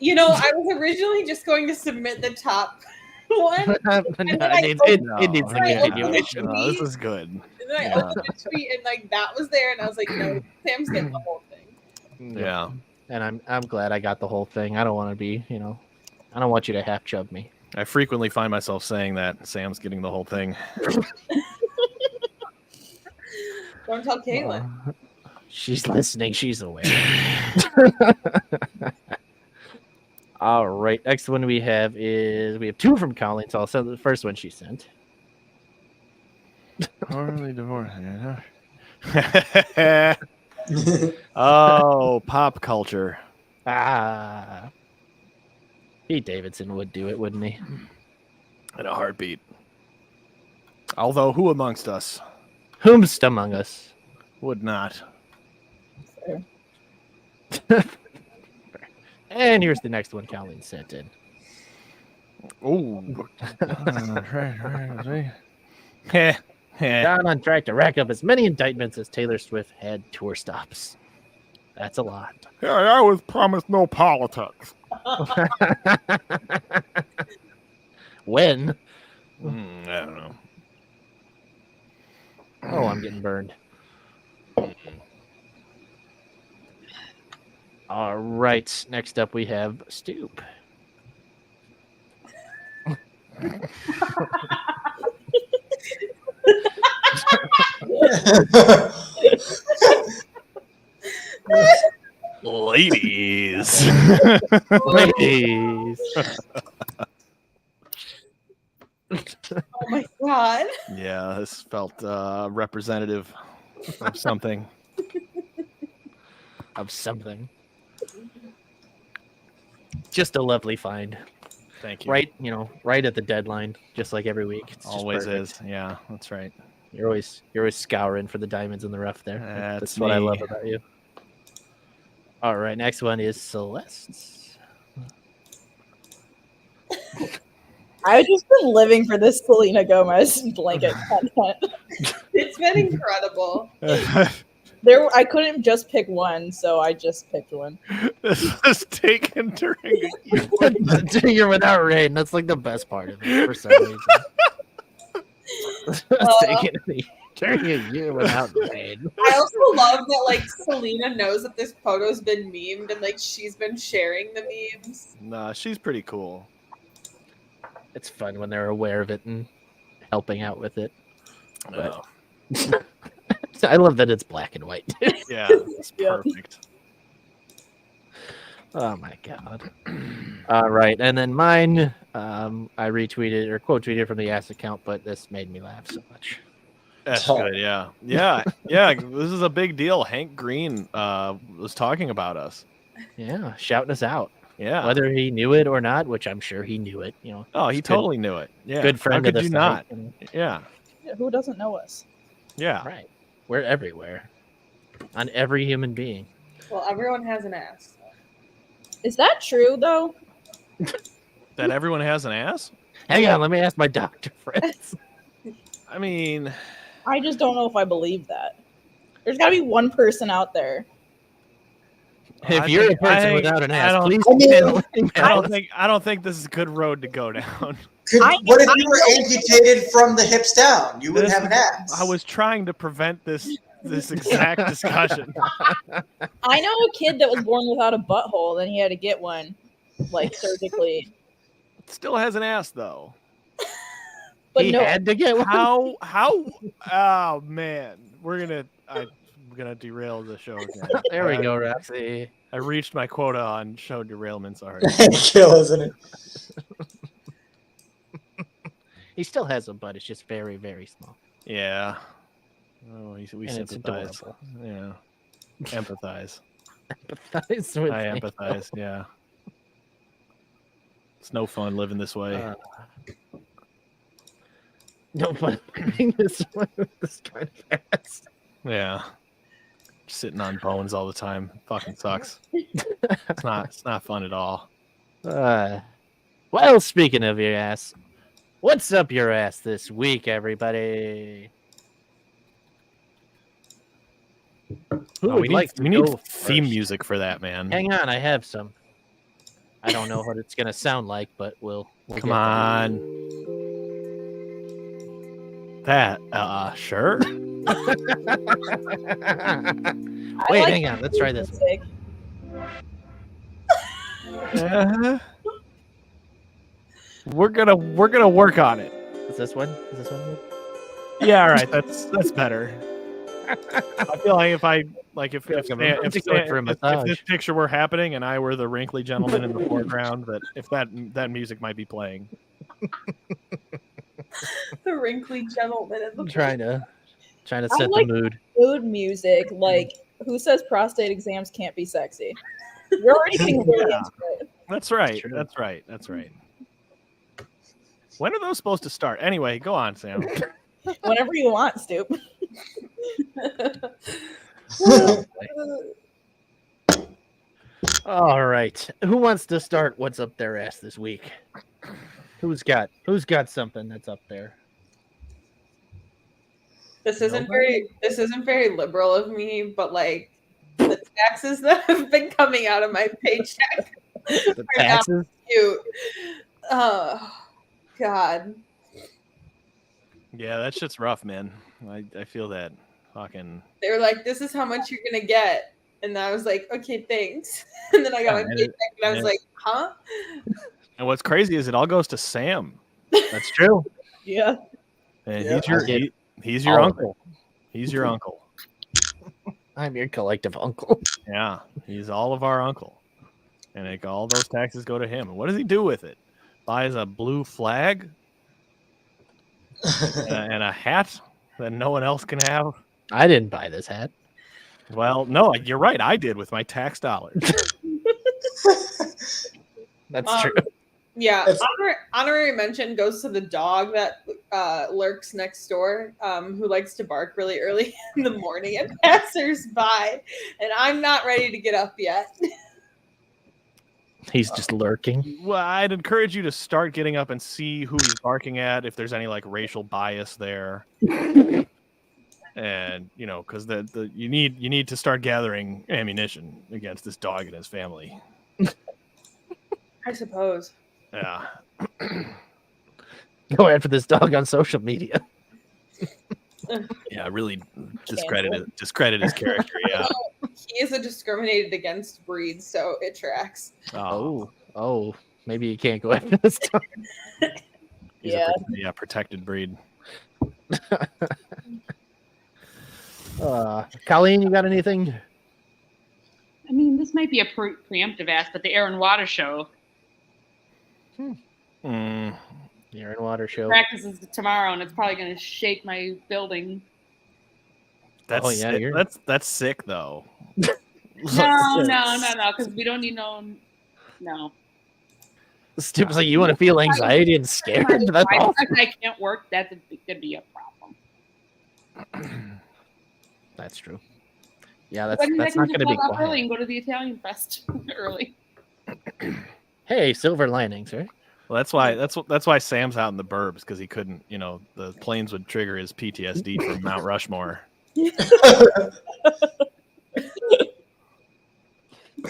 I was originally just going to submit the top one. No, then I it opened- needs a I opened continuation. the No, this tweet. is good. And then I Yeah. opened the tweet and like that was there, and I was like, no, Sam's getting the whole thing. Yeah. And I'm glad I got the whole thing. I don't want to be, I don't want you to half chub me. I frequently find myself saying that Sam's getting the whole thing. Don't tell Caitlin. She's listening. She's aware. All right. Next one we have two from Colleen. So I'll send the first one she sent. Totally divorced. Oh, pop culture. Pete Davidson would do it, wouldn't he? In a heartbeat. Although, who amongst us Whomst among us would not? And here's the next one Colleen sent in. Oh. Down on track to rack up as many indictments as Taylor Swift had tour stops. That's a lot. Yeah, I was promised no politics. When? I don't know. Oh, I'm getting burned. All right. Next up, we have Stoop. Ladies. Ladies. Oh my god. Yeah, this felt representative of something. Of something. Just a lovely find. Thank you. Right, right at the deadline, just like every week. It's just Always perfect. is. Yeah, that's right. You're always scouring for the diamonds in the rough there. That's what I me. love about you. All right, next one is Celeste's. I've just been living for this Selena Gomez blanket content. It's been incredible. I couldn't just pick one, so I just picked one. This is taken during a You're without rain. That's like the best part of it for some reason. During a year without rain. I also love that like Selena knows that this photo's been memed and like she's been sharing the memes. Nah, she's pretty cool. It's fun when they're aware of it and helping out with it. But I love that it's black and white. Yeah, it's Yeah. perfect. Oh my god. All right, and then mine, I retweeted or quote tweeted from the Ass account, but this made me laugh so much. That's good. Yeah. This is a big deal. Hank Green was talking about us. Yeah, shouting us out. Yeah. Whether he knew it or not, which I'm sure he knew it. Oh, he Good- totally knew it. Yeah. Good friend How of could the you site, not? and- Yeah. Yeah, who doesn't know us? Yeah. Right. We're everywhere. On every human being. Well, everyone has an ass. Is that true though? That everyone has an ass? Hang on, let me ask my doctor friends. I mean, I just don't know if I believe that. There's got to be one person out there. If you're a person without an ass, please I mean, email. I don't think this is a good road to go down. What if you were amputated from the hips down? You wouldn't have an ass. I was trying to prevent this exact discussion. I know a kid that was born without a butthole, then he had to get one, like surgically. Still has an ass though. But He no, had to get one. How? Oh man, I'm gonna derail the show again. There we go, Roxy. I reached my quota on show derailments already. Kill, isn't it? He still has a butt. It's just very, very small. Yeah. Oh, we And it's sympathize. adorable. Yeah. Empathize. Empathize with I me. empathize. Yeah. It's no fun living this way. No fun being this one with this kind of ass. Yeah. Sitting on bones all the time. Fucking sucks. It's not fun at all. Well, speaking of your ass, what's up your ass this week, everybody? Who Oh, would we like need to go theme first? music for that, man. Hang on, I have some. I don't know what it's gonna sound like, but we'll Come on. That, sure. Wait, like hang on. Let's try this. music. We're gonna work on it. Is this one? Is this one good? Yeah, all right. That's better. I feel like if this picture were happening and I were the wrinkly gentleman in the foreground, that if that music might be playing. The wrinkly gentleman in the I'm trying to set like the mood. Mood music, like who says prostate exams can't be sexy? You're already being really into it. That's right. True. That's right. That's right. When are those supposed to start? Anyway, go on, Sam. Whenever you want, Stoop. All right. Who wants to start what's up their ass this week? Who's got something that's up there? This isn't very liberal of me, but like the taxes that have been coming out of my paycheck The are not taxes? cute. Oh God. Yeah, that shit's rough, man. I feel that. Fucking. They were like, "This is how much you're gonna get," and I was like, "Okay, thanks." And then I got my paycheck, and I was like, "Huh?" And what's crazy is it all goes to Sam. That's true. Yeah. And Yeah. he's your All of uncle. He's your uncle. I'm your collective uncle. Yeah, he's all of our uncle. And all those taxes go to him. And what does he do with it? Buys a blue flag and a hat that no one else can have. I didn't buy this hat. Well, no, you're right. I did with my tax dollars. That's true. Yeah, honorary mention goes to the dog that lurks next door, who likes to bark really early in the morning at passers-by, and I'm not ready to get up yet. He's just lurking. Well, I'd encourage you to start getting up and see who he's barking at, if there's any like racial bias there. And because you need to start gathering ammunition against this dog and his family. I suppose. Yeah. Go after this dog on social media. Yeah, really discredit his character. Yeah. He is a discriminated against breed, so it tracks. Oh, maybe you can't go after this dog. He's a protected breed. Colleen, you got anything? I mean, this might be a preemptive ask, but the Air and Water Show The Air and Water Show. practices tomorrow, and it's probably going to shake my building. That's yeah, sick. That's sick though. No, because we don't need no. Stupid's like, you want to feel anxiety and scared? That's awesome. I can't work. That could be a problem. That's true. Yeah, that's But I not can going to just be log off early quiet. and go to the Italian Fest early. Hey, silver linings, right? Well, that's why Sam's out in the burbs, because he couldn't. The planes would trigger his PTSD from Mount Rushmore.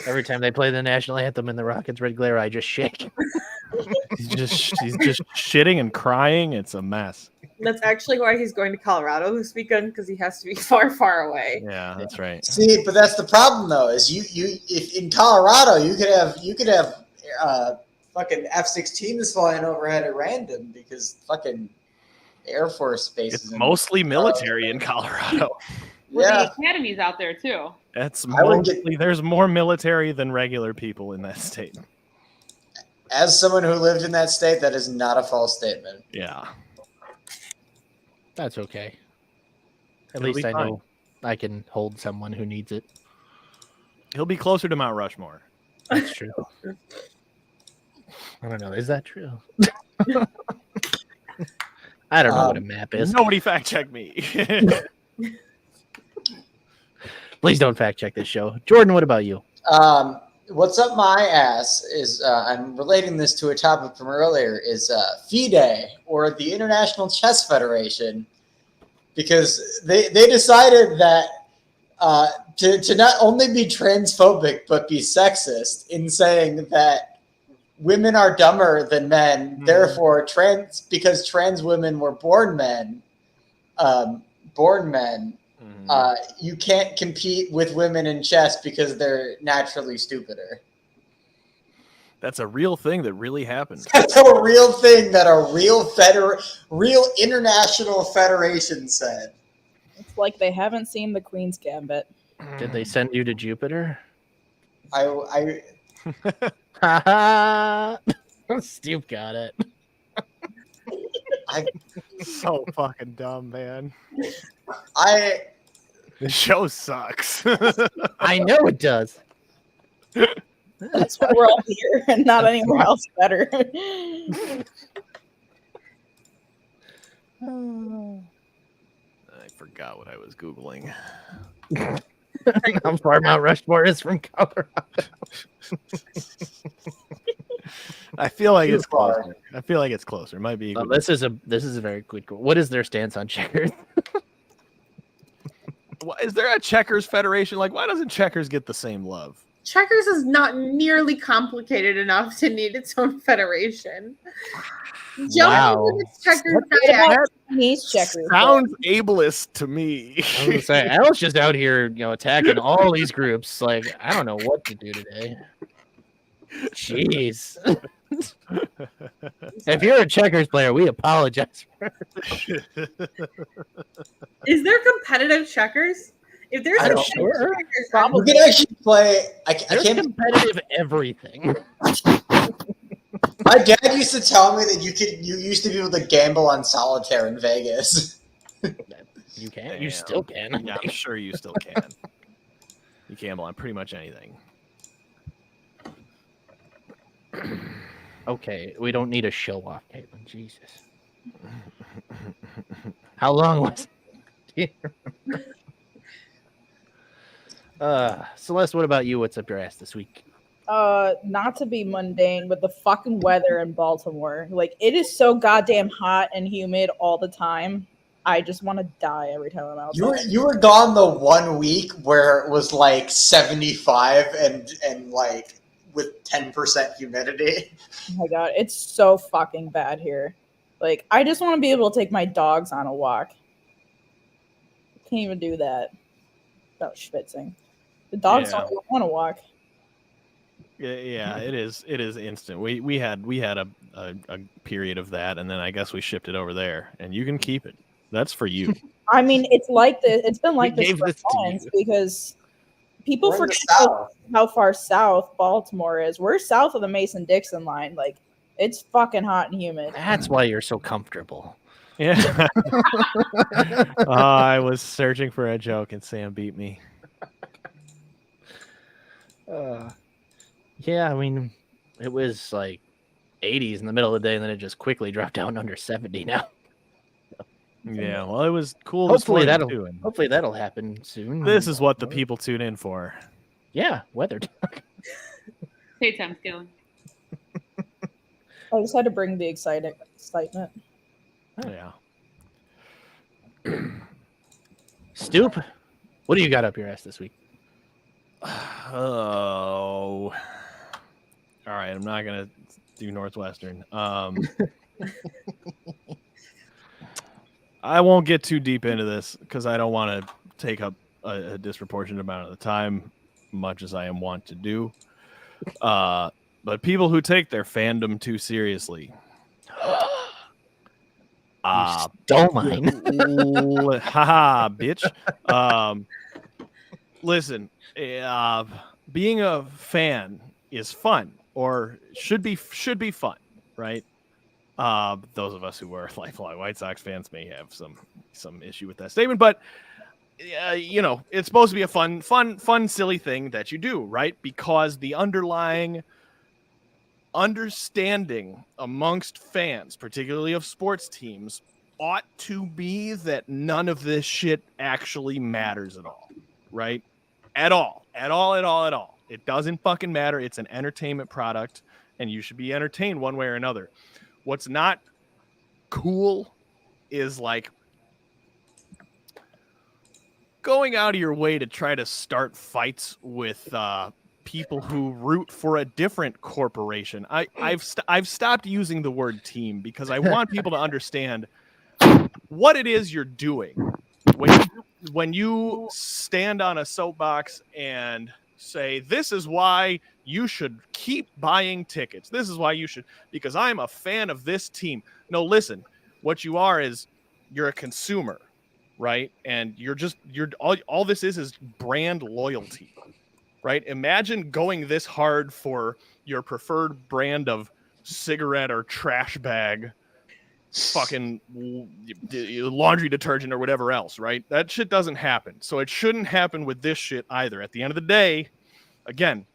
Every time they play the national anthem in the Rockets Red Glare, I just shake. He's just shitting and crying. It's a mess. That's actually why he's going to Colorado this weekend, because he has to be far, far away. Yeah, that's right. See, but that's the problem though. Is if in Colorado you could have fucking F-16s flying overhead at random, because fucking Air Force bases. It's mostly military in Colorado. Well, Yeah. the academy's out there too. That's I would mostly, there's more military than regular people in that state. As someone who lived in that state, that is not a false statement. Yeah. That's okay. At It'll least be I fine. know I can hold someone who needs it. He'll be closer to Mount Rushmore. That's true. I don't know. Is that true? I don't know what a map is. Nobody fact check me. Please don't fact check this show. Jordan, what about you? What's up my ass is, I'm relating this to a topic from earlier, is FIDE, or the International Chess Federation, because they decided that to not only be transphobic but be sexist in saying that women are dumber than men. Therefore, because trans women were born men, you can't compete with women in chess because they're naturally stupider. That's a real thing that really happened. That's a real thing that a real international federation said. It's like they haven't seen the Queen's Gambit. Did they send you to Jupiter? Steve got it. So fucking dumb, man. The show sucks. I know it does. That's why we're all here and not anywhere else better. I forgot what I was Googling. How far Mount Rushmore is from Colorado. I feel like it's closer. It might be. This is a very quick. What is their stance on checkers? Is there a checkers federation? Like, why doesn't checkers get the same love? Checkers is not nearly complicated enough to need its own federation. Wow. Checkers checkers sounds ableist to me. I was gonna say, Al's just out here, attacking all these groups. Like, I don't know what to do today. Jeez. If you're a checkers player, we apologize. Is there competitive checkers? If there's I don't checkers, we can actually play. I can't. Competitive everything. My dad used to tell me that you used to be able to gamble on solitaire in Vegas. You can. You still can. Yeah, I'm sure you still can. You gamble on pretty much anything. Okay, we don't need a show off, Caitlin. Jesus. How long was it? Celeste, what about you? What's up your ass this week? Not to be mundane, but the fucking weather in Baltimore. Like, it is so goddamn hot and humid all the time. I just want to die every time I'm outside. You were gone the 1 week where it was like 75 and like with 10% humidity. Oh my god, it's so fucking bad here. Like, I just want to be able to take my dogs on a walk. Can't even do that without schwitzing. The dogs don't want to walk. Yeah, it is instant. We had a period of that, and then I guess we shipped it over there, and you can keep it. That's for you. I mean, it's like this. It's been like this for this months because people We're in the forget South. how far south Baltimore is. We're south of the Mason-Dixon line. Like, it's fucking hot and humid. That's why you're so comfortable. Yeah. I was searching for a joke, and Sam beat me. Yeah, I mean, it was like 80s in the middle of the day, and then it just quickly dropped down under 70 now. Yeah, well, it was cool. Hopefully this that'll morning, too, and hopefully that'll happen soon. this is what the people tune in for. Yeah, weather talk. Hey, Sam Skilling. I just had to bring the excitement. Yeah. Stoop, what do you got up your ass this week? Oh. All right, I'm not gonna do Northwestern. I won't get too deep into this because I don't want to take up a disproportionate amount of the time, much as I am wont to do. But people who take their fandom too seriously. Don't mind. Haha, bitch. Listen, being a fan is fun, or should be fun, right? Those of us who are lifelong White Sox fans may have some issue with that statement, but it's supposed to be a fun, silly thing that you do, right? Because the underlying understanding amongst fans, particularly of sports teams, ought to be that none of this shit actually matters at all, right? At all. It doesn't fucking matter. It's an entertainment product, and you should be entertained one way or another. What's not cool is like going out of your way to try to start fights with people who root for a different corporation. I've stopped using the word team because I want people to understand what it is you're doing when you stand on a soapbox and say, this is why you should keep buying tickets. This is why you should, because I'm a fan of this team. No, listen, what you are is you're a consumer, right? And you're all this is brand loyalty, right? Imagine going this hard for your preferred brand of cigarette or trash bag, fucking laundry detergent or whatever else, right? That shit doesn't happen. So it shouldn't happen with this shit either. At the end of the day, again,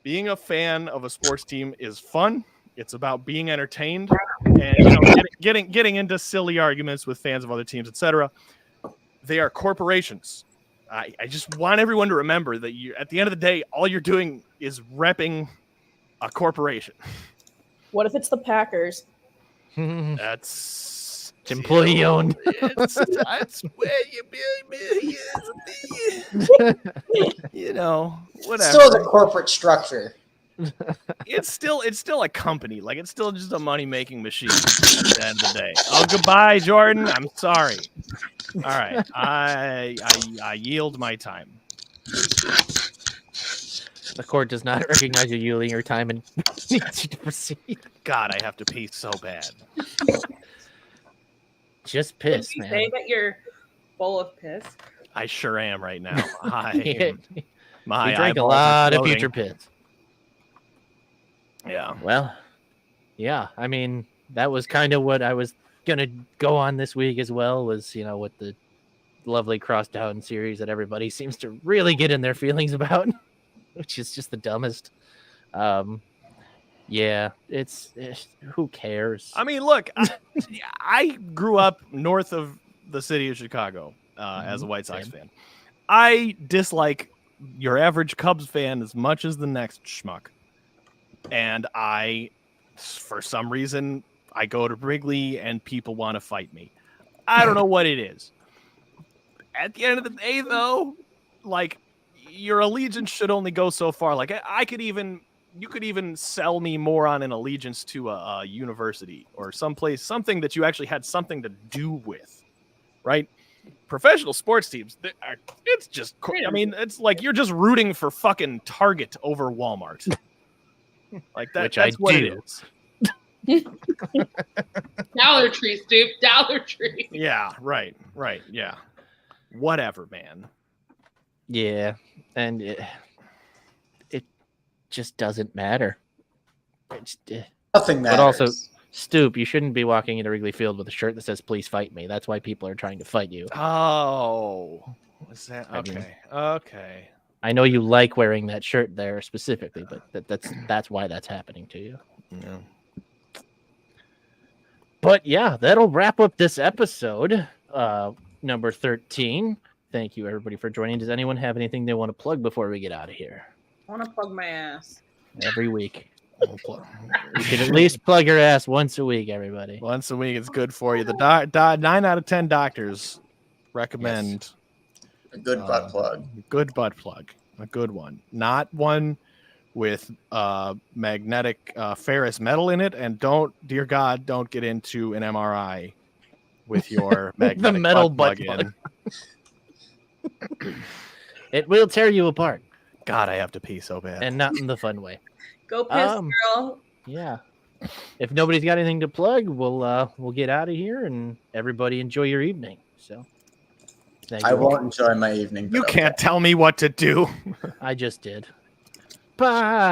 being a fan of a sports team is fun. It's about being entertained and getting into silly arguments with fans of other teams, etc. They are corporations. I just want everyone to remember that at the end of the day, all you're doing is repping a corporation. What if it's the Packers? That's employee owned. That's where whatever. Still the corporate structure. It's still a company. Like, it's still just a money making machine at the end of the day. Oh, goodbye, Jordan. I'm sorry. All right, I yield my time. The court does not recognize you yielding your time and needs you to proceed. God, I have to pee so bad. Just piss, Did you man. say that you're full of piss? I sure am right now. You My drank a eyeballs are lot of floating. future piss. Yeah. Well, yeah. I mean, that was kind of what I was gonna go on this week as well. Was with the lovely Crosstown series that everybody seems to really get in their feelings about, which is just the dumbest. Yeah, it's who cares? I mean, look, I grew up north of the city of Chicago as a White Sox fan. I dislike your average Cubs fan as much as the next schmuck. And for some reason, I go to Wrigley and people want to fight me. I don't know what it is. At the end of the day, though, like, your allegiance should only go so far. Like, you could even sell me more on an allegiance to a university or something that you actually had something to do with, right? Professional sports teams, it's just, I mean, it's like you're just rooting for fucking Target over Walmart. Like that, that's what it is. Dollar Tree, Stoop. Dollar Tree. Yeah, right. Yeah. Whatever, man. Yeah, and it just doesn't matter. Nothing matters. But also, Stoop, you shouldn't be walking into Wrigley Field with a shirt that says "Please fight me." That's why people are trying to fight you. Oh, is that okay? Okay. I know you like wearing that shirt there specifically, but that's why that's happening to you. Yeah. But yeah, that'll wrap up this episode, number 13. Thank you, everybody, for joining. Does anyone have anything they want to plug before we get out of here? I want to plug my ass. Every week. You can at least plug your ass once a week, everybody. Once a week is good for you. The 9 out of 10 doctors recommend a good butt plug. Good butt plug. A good one. Not one with magnetic ferrous metal in it. And dear God, don't get into an MRI with your magnetic the metal butt butt plug in. It will tear you apart. God, I have to pee so bad. And not in the fun way. Go piss, girl. Yeah. If nobody's got anything to plug, we'll get out of here and everybody enjoy your evening. So I won't enjoy my evening. You can't tell me what to do. I just did. Bye.